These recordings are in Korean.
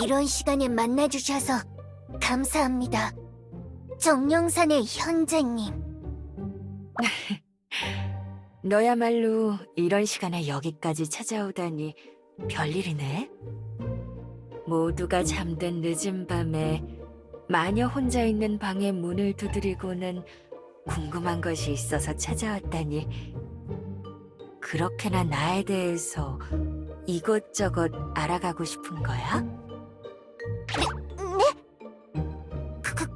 이런 시간에 만나주셔서 감사합니다. 정령산의 현자님. 너야말로 이런 시간에 여기까지 찾아오다니 별일이네. 모두가 잠든 늦은 밤에 마녀 혼자 있는 방의 문을 두드리고는 궁금한 것이 있어서 찾아왔다니. 그렇게나 나에 대해서 이것저것 알아가고 싶은 거야? 네?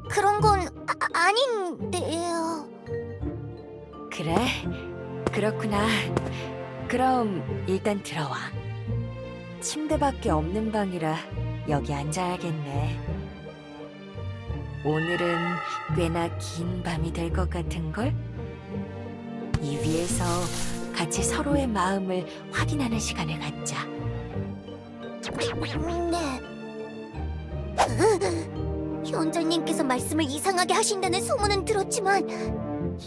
그런 건 아닌데요. 그래? 그렇구나. 그럼 일단 들어와. 침대밖에 없는 방이라 여기 앉아야겠네. 오늘은 꽤나 긴 밤이 될 것 같은걸? 이 위에서 같이 서로의 마음을 확인하는 시간을 갖자. 네. 현자님께서 말씀을 이상하게 하신다는 소문은 들었지만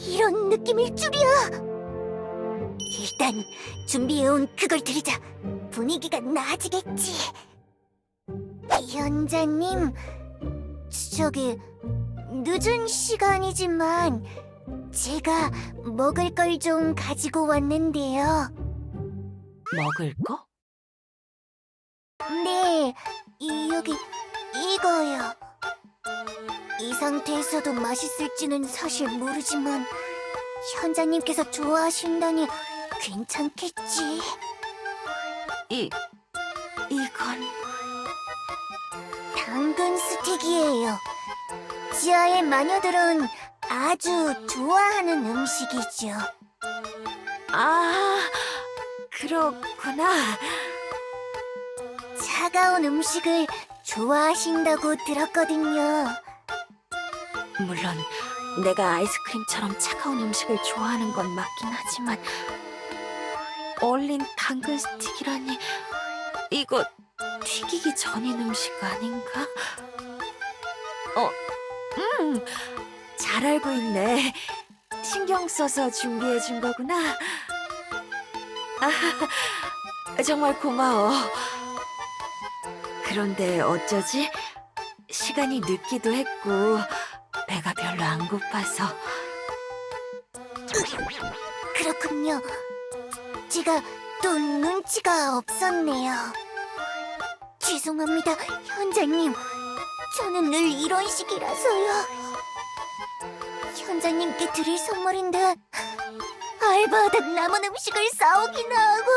이런 느낌일 줄이야. 일단 준비해온 그걸 드리자. 분위기가 나아지겠지. 현자님, 저기 늦은 시간이지만 제가 먹을 걸 좀 가지고 왔는데요. 먹을 거? 네, 여기 이거요. 이 상태에서도 맛있을지는 사실 모르지만 현자님께서 좋아하신다니 괜찮겠지. 이건... 당근 스틱이에요. 지하의 마녀들은 아주 좋아하는 음식이죠. 아, 그렇구나. 차가운 음식을 좋아하신다고 들었거든요. 물론 내가 아이스크림처럼 차가운 음식을 좋아하는 건 맞긴 하지만 얼린 당근 스틱이라니 이거 튀기기 전인 음식 아닌가? 잘 알고 있네. 신경 써서 준비해 준 거구나. 정말 고마워. 그런데 어쩌지? 시간이 늦기도 했고 배가 별로 안 고파서. 그렇군요. 제가 또 눈치가 없었네요. 죄송합니다, 현자님. 저는 늘 이런 식이라서요. 현자님께 드릴 선물인데 알바하다 남은 음식을 싸오기나 하고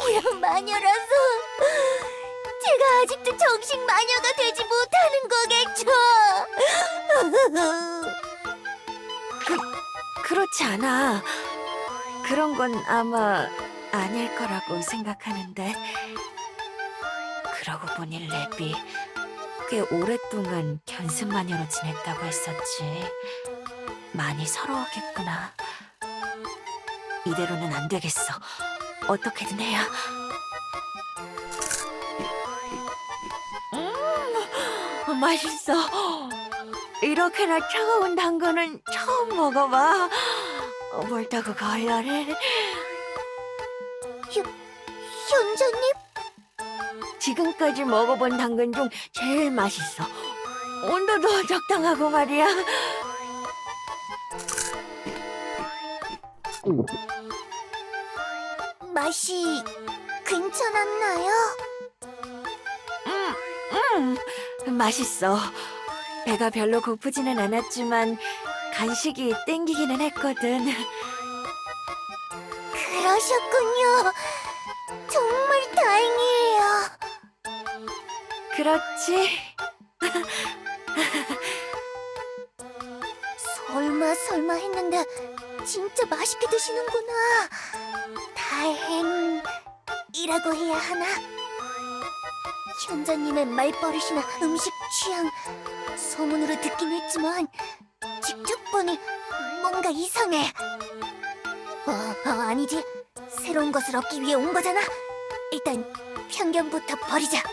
이런 마녀라서 제가 아직도 정식 마녀가 되지 못하는 거겠죠. 그렇지 않아. 그런 건 아마 아닐 거라고 생각하는데. 그러고 보니 랩이 꽤 오랫동안 견습마녀로 지냈다고 했었지. 많이 서러웠겠구나. 이대로는 안 되겠어. 어떻게든 해야. 맛있어. 이렇게나 차가운 당근은 처음 먹어봐. 뭘다고 걸러래? 현자님? 지금까지 먹어본 당근 중 제일 맛있어. 온도도 적당하고 말이야. 맛이 괜찮았나요? 맛있어. 배가 별로 고프지는 않았지만 간식이 땡기기는 했거든. 그러셨군요. 정말 다행이에요. 그렇지. 설마 했는데 진짜 맛있게 드시는구나. 다행이라고 해야 하나? 현자님의 말버릇이나 음식 취향 소문으로 듣긴 했지만 직접 보니 뭔가 이상해. 아니지. 새로운 것을 얻기 위해 온 거잖아. 일단 편견부터 버리자.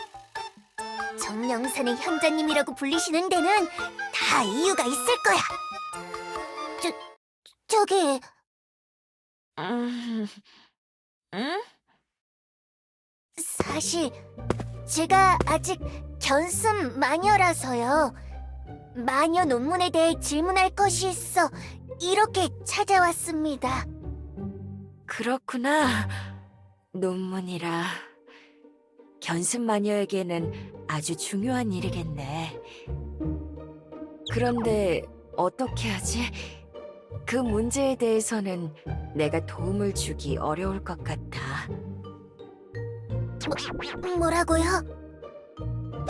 정령산의 현자님이라고 불리시는 데는 다 이유가 있을 거야. 저기... 응? 사실 제가 아직 견습 마녀라서요. 마녀 논문에 대해 질문할 것이 있어 이렇게 찾아왔습니다. 그렇구나. 논문이라. 견습 마녀에게는 아주 중요한 일이겠네. 그런데 어떻게 하지? 그 문제에 대해서는 내가 도움을 주기 어려울 것 같아. 뭐라고요?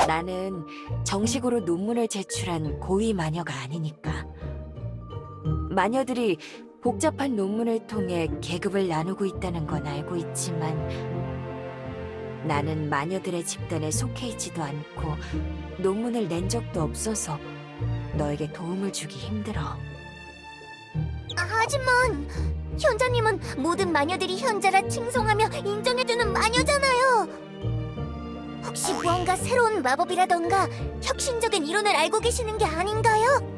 나는 정식으로 논문을 제출한 고위 마녀가 아니니까. 마녀들이 복잡한 논문을 통해 계급을 나누고 있다는 건 알고 있지만 나는 마녀들의 집단에 속해 있지도 않고 논문을 낸 적도 없어서 너에게 도움을 주기 힘들어. 하지만 현자님은 모든 마녀들이 현자라 칭송하며 인정해주는 마녀잖아요. 혹시 무언가 새로운 마법이라던가 혁신적인 이론을 알고 계시는 게 아닌가요?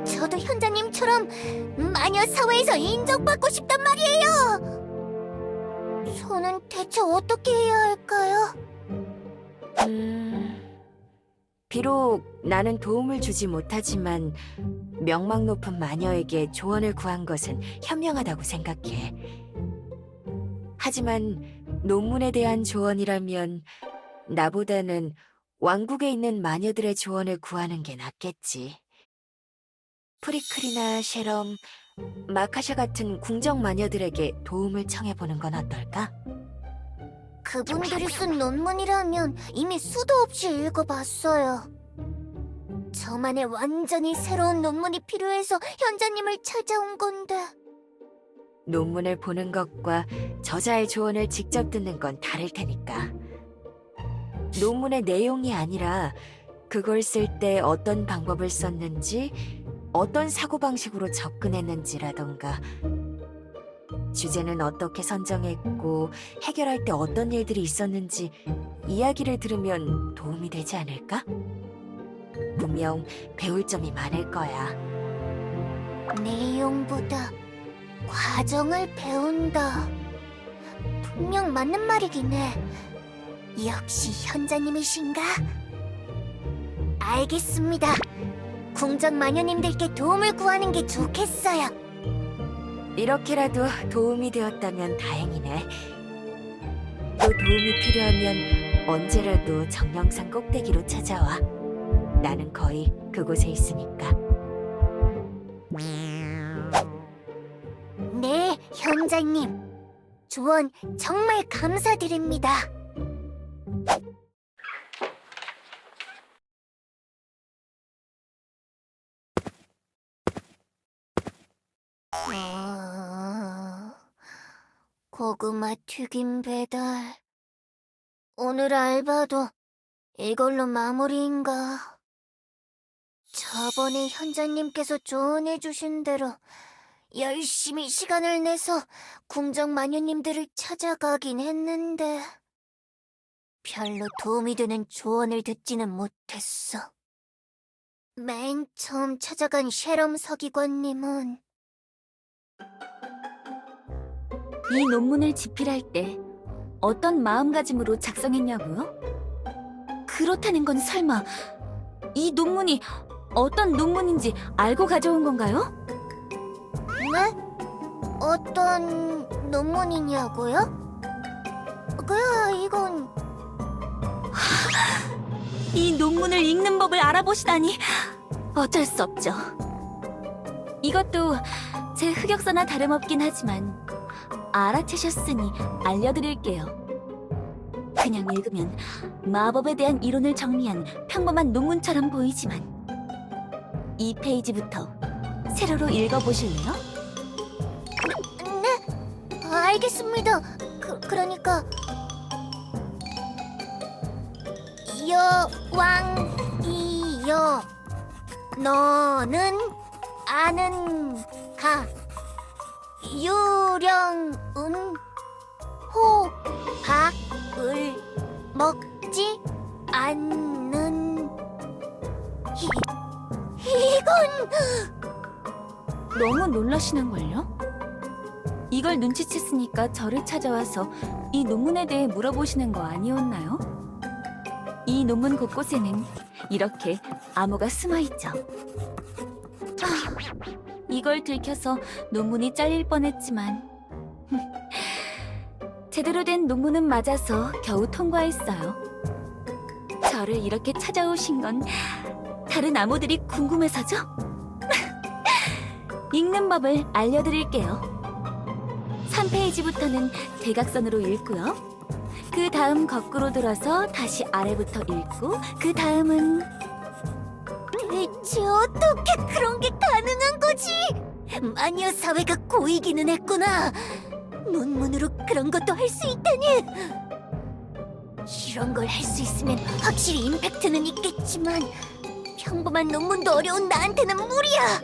저도 현자님처럼 마녀 사회에서 인정받고 싶단 말이에요. 저는 대체 어떻게 해야 할까요? 비록 나는 도움을 주지 못하지만 명망 높은 마녀에게 조언을 구한 것은 현명하다고 생각해. 하지만 논문에 대한 조언이라면 나보다는 왕국에 있는 마녀들의 조언을 구하는 게 낫겠지. 프리클이나 셰럼, 마카샤 같은 궁정 마녀들에게 도움을 청해보는 건 어떨까? 그분들이 쓴 논문이라면 이미 수도 없이 읽어봤어요. 저만의 완전히 새로운 논문이 필요해서 현자님을 찾아온 건데. 논문을 보는 것과 저자의 조언을 직접 듣는 건 다를 테니까. 논문의 내용이 아니라 그걸 쓸 때 어떤 방법을 썼는지, 어떤 사고방식으로 접근했는지라던가, 주제는 어떻게 선정했고 해결할 때 어떤 일들이 있었는지 이야기를 들으면 도움이 되지 않을까? 분명 배울 점이 많을 거야. 내용보다 과정을 배운다. 분명 맞는 말이긴 해. 역시 현자님이신가? 알겠습니다. 궁정 마녀님들께 도움을 구하는 게 좋겠어요. 이렇게라도 도움이 되었다면 다행이네. 또 도움이 필요하면 언제라도 정령산 꼭대기로 찾아와. 나는 거의 그곳에 있으니까. 네, 현자님. 조언 정말 감사드립니다. 고구마 튀김 배달. 오늘 알바도 이걸로 마무리인가? 저번에 현자님께서 조언해주신 대로 열심히 시간을 내서 궁정 마녀님들을 찾아가긴 했는데 별로 도움이 되는 조언을 듣지는 못했어. 맨 처음 찾아간 셰럼 서기관님은 이 논문을 집필할 때 어떤 마음가짐으로 작성했냐고요? 그렇다는 건 설마 이 논문이 어떤 논문인지 알고 가져온 건가요? 네? 어떤 논문이냐고요? 이건... 이 논문을 읽는 법을 알아보시다니 어쩔 수 없죠. 이것도 제 흑역사나 다름없긴 하지만 알아채셨으니 알려드릴게요. 그냥 읽으면 마법에 대한 이론을 정리한 평범한 논문처럼 보이지만 이 페이지부터 세로로 읽어보실래요? 네? 알겠습니다. 그러니까... 여왕이여, 너는 아는가? 유령은 호박을 먹지 않는... 이건... 너무 놀라시는걸요? 이걸 눈치챘으니까 저를 찾아와서 이 논문에 대해 물어보시는 거 아니었나요? 이 논문 곳곳에는 이렇게 암호가 숨어 있죠. 이걸 들켜서 논문이 잘릴 뻔했지만 제대로 된 논문은 맞아서 겨우 통과했어요. 저를 이렇게 찾아오신 건 다른 암호들이 궁금해서죠? 읽는 법을 알려드릴게요. 3페이지부터는 대각선으로 읽고요. 그 다음 거꾸로 돌아서 다시 아래부터 읽고 그 다음은 대체 어떻게 그런 게 가능한 거지? 마녀 사회가 고이기는 했구나. 논문으로 그런 것도 할 수 있다니. 이런 걸 할 수 있으면 확실히 임팩트는 있겠지만 평범한 논문도 어려운 나한테는 무리야.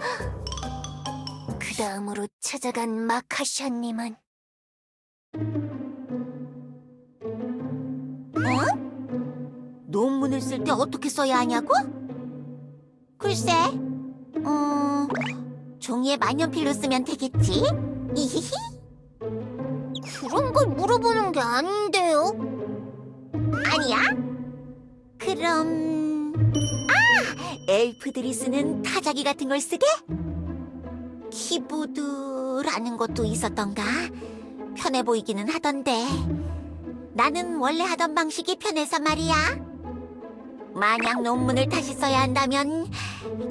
그 다음으로 찾아간 마카샤님은 논문을 쓸 때 어떻게 써야 하냐고? 글쎄, 종이에 만년필로 쓰면 되겠지? 이히히. 그런 걸 물어보는 게 아닌데요. 아니야? 그럼 엘프들이 쓰는 타자기 같은 걸 쓰게? 키보드라는 것도 있었던가? 편해 보이기는 하던데 나는 원래 하던 방식이 편해서 말이야. 만약 논문을 다시 써야 한다면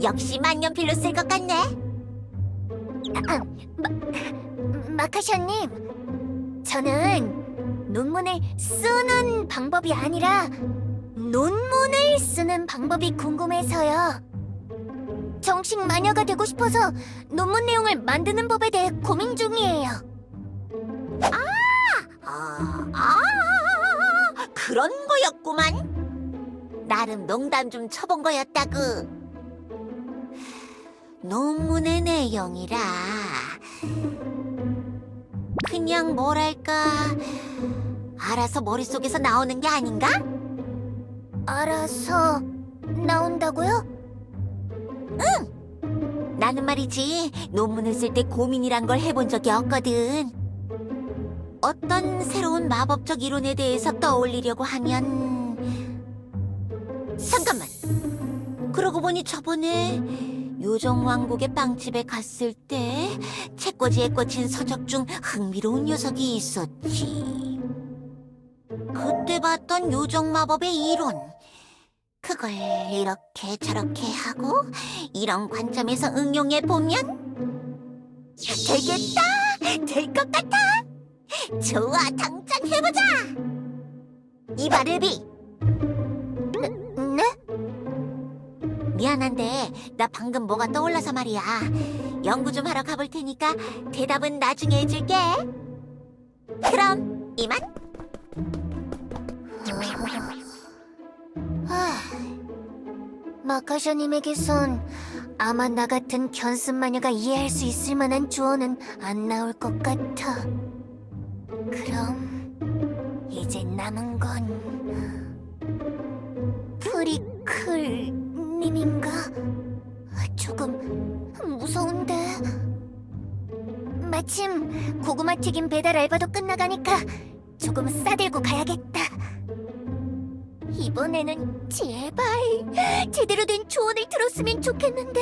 역시 만년필로 쓸 것 같네. 마카샤님, 저는 논문을 쓰는 방법이 아니라 논문을 쓰는 방법이 궁금해서요. 정식 마녀가 되고 싶어서 논문 내용을 만드는 법에 대해 고민 중이에요. 그런 거였구만. 나름 농담 좀 쳐본 거였다구. 논문의 내용이라 그냥 뭐랄까 알아서 머릿속에서 나오는 게 아닌가? 알아서 나온다고요? 응! 나는 말이지 논문을 쓸 때 고민이란 걸 해본 적이 없거든. 어떤 새로운 마법적 이론에 대해서 떠올리려고 하면 잠깐만! 그러고 보니 저번에 요정왕국의 빵집에 갔을 때 책꽂이에 꽂힌 서적 중 흥미로운 녀석이 있었지. 그때 봤던 요정 마법의 이론. 그걸 이렇게 저렇게 하고 이런 관점에서 응용해 보면 되겠다! 될 것 같아! 좋아, 당장 해보자! 이봐, 루비! 네? 미안한데 나 방금 뭐가 떠올라서 말이야. 연구 좀 하러 가볼 테니까 대답은 나중에 해줄게. 그럼 이만. 마카샤님에게선 아마 나 같은 견습 마녀가 이해할 수 있을 만한 조언은 안 나올 것 같아. 그럼 이제 남은 건 프리클님인가? 조금 무서운데. 마침 고구마 튀김 배달 알바도 끝나가니까 조금 싸들고 가야겠다. 이번에는 제발 제대로 된 조언을 들었으면 좋겠는데.